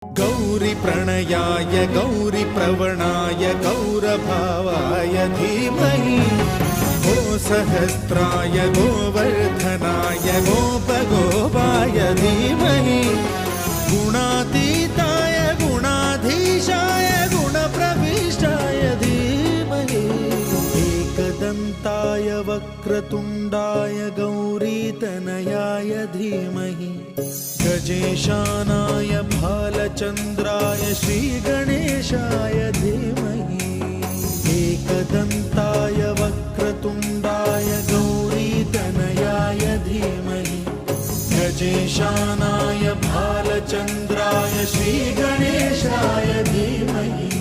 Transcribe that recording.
गौरी प्रणयाय गौरी प्रवणाय गौरभावाय धीमहि गो सहस्राय गोवर्धनाय गोपगोपाय धीमहि गुणातीताय गुणाधीशाय गुणप्रविष्टाय धीमहि एकदन्ताय वक्रतुण्डाय गौरीतनयाय धीमहि गजेशानाय भालचन्द्राय श्रीगणेशाय धीमहि एकदन्ताय वक्रतुण्डाय गौरीतनयाय धीमहि गजेशानाय भालचन्द्राय श्रीगणेशाय धीमहि